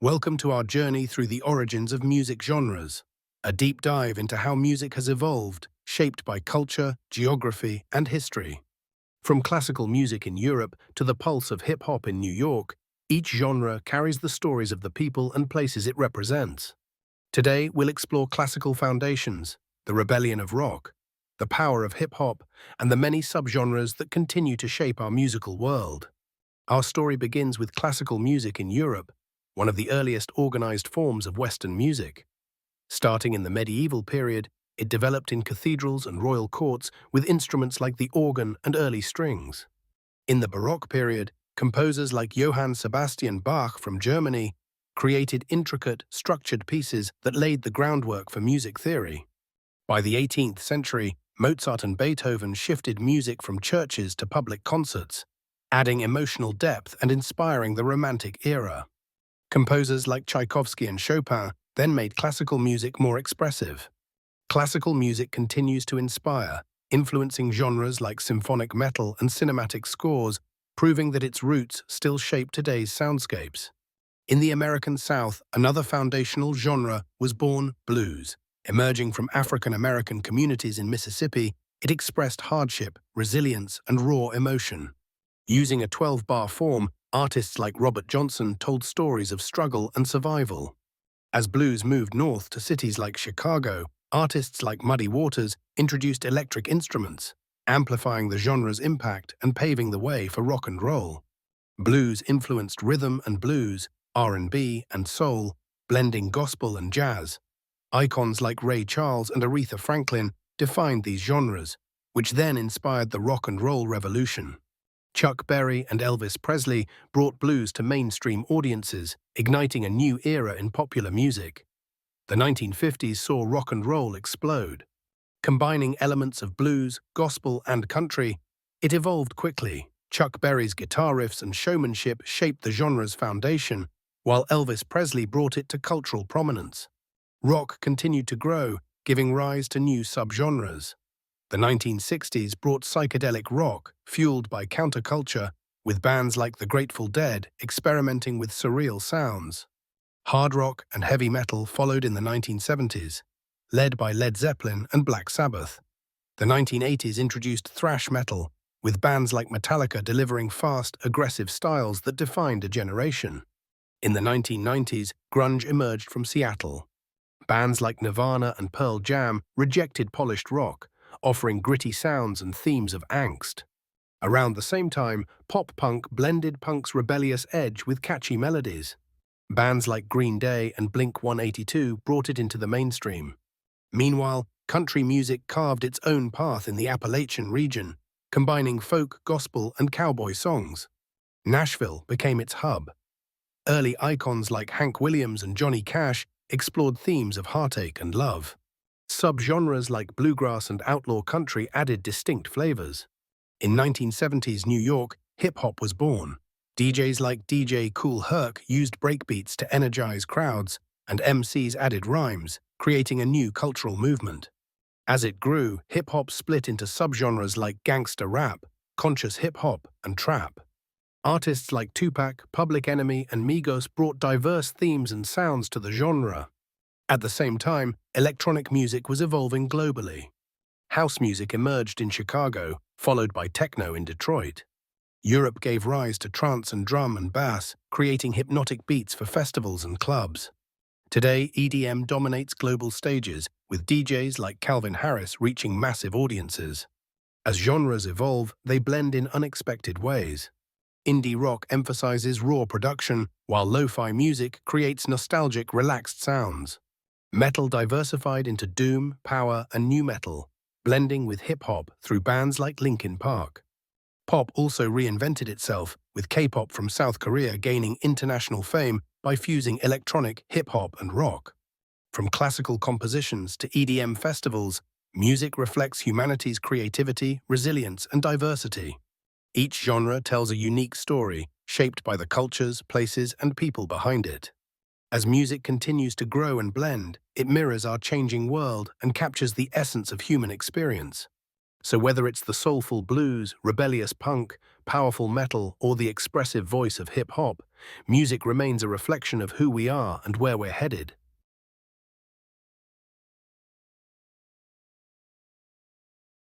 Welcome to our journey through the origins of music genres, a deep dive into how music has evolved, shaped by culture, geography, and history. From classical music in Europe to the pulse of hip-hop in New York, each genre carries the stories of the people and places it represents. Today, we'll explore classical foundations, the rebellion of rock, the power of hip-hop, and the many subgenres that continue to shape our musical world. Our story begins with classical music in Europe, one of the earliest organized forms of Western music. Starting in the medieval period, it developed in cathedrals and royal courts with instruments like the organ and early strings. In the Baroque period, composers like Johann Sebastian Bach from Germany created intricate, structured pieces that laid the groundwork for music theory. By the 18th century, Mozart and Beethoven shifted music from churches to public concerts, adding emotional depth and inspiring the Romantic era. Composers like Tchaikovsky and Chopin then made classical music more expressive. Classical music continues to inspire, influencing genres like symphonic metal and cinematic scores, proving that its roots still shape today's soundscapes. In the American South, another foundational genre was born: blues. Emerging from African American communities in Mississippi, it expressed hardship, resilience, and raw emotion. Using a 12-bar form, artists like Robert Johnson told stories of struggle and survival. As blues moved north to cities like Chicago, artists like Muddy Waters introduced electric instruments, amplifying the genre's impact and paving the way for rock and roll. Blues influenced rhythm and blues, R&B, and soul, blending gospel and jazz. Icons like Ray Charles and Aretha Franklin defined these genres, which then inspired the rock and roll revolution. Chuck Berry and Elvis Presley brought blues to mainstream audiences, igniting a new era in popular music. The 1950s saw rock and roll explode. Combining elements of blues, gospel, and country, it evolved quickly. Chuck Berry's guitar riffs and showmanship shaped the genre's foundation, while Elvis Presley brought it to cultural prominence. Rock continued to grow, giving rise to new subgenres. The 1960s brought psychedelic rock, fueled by counterculture, with bands like the Grateful Dead experimenting with surreal sounds. Hard rock and heavy metal followed in the 1970s, led by Led Zeppelin and Black Sabbath. The 1980s introduced thrash metal, with bands like Metallica delivering fast, aggressive styles that defined a generation. In the 1990s, grunge emerged from Seattle. Bands like Nirvana and Pearl Jam rejected polished rock, offering gritty sounds and themes of angst. Around the same time, pop-punk blended punk's rebellious edge with catchy melodies. Bands like Green Day and Blink-182 brought it into the mainstream. Meanwhile, country music carved its own path in the Appalachian region, combining folk, gospel, and cowboy songs. Nashville became its hub. Early icons like Hank Williams and Johnny Cash explored themes of heartache and love. Subgenres like bluegrass and outlaw country added distinct flavors. In 1970s New York, hip-hop was born. DJs like DJ Kool Herc used breakbeats to energize crowds, and MCs added rhymes, creating a new cultural movement. As it grew, hip-hop split into subgenres like gangsta rap, conscious hip-hop, and trap. Artists like Tupac, Public Enemy, and Migos brought diverse themes and sounds to the genre. At the same time, electronic music was evolving globally. House music emerged in Chicago, followed by techno in Detroit. Europe gave rise to trance and drum and bass, creating hypnotic beats for festivals and clubs. Today, EDM dominates global stages, with DJs like Calvin Harris reaching massive audiences. As genres evolve, they blend in unexpected ways. Indie rock emphasizes raw production, while lo-fi music creates nostalgic, relaxed sounds. Metal diversified into doom, power, and nu metal, blending with hip-hop through bands like Linkin Park. Pop also reinvented itself, with K-pop from South Korea gaining international fame by fusing electronic, hip-hop, and rock. From classical compositions to EDM festivals, music reflects humanity's creativity, resilience, and diversity. Each genre tells a unique story, shaped by the cultures, places, and people behind it. As music continues to grow and blend, it mirrors our changing world and captures the essence of human experience. So whether it's the soulful blues, rebellious punk, powerful metal, or the expressive voice of hip-hop, music remains a reflection of who we are and where we're headed.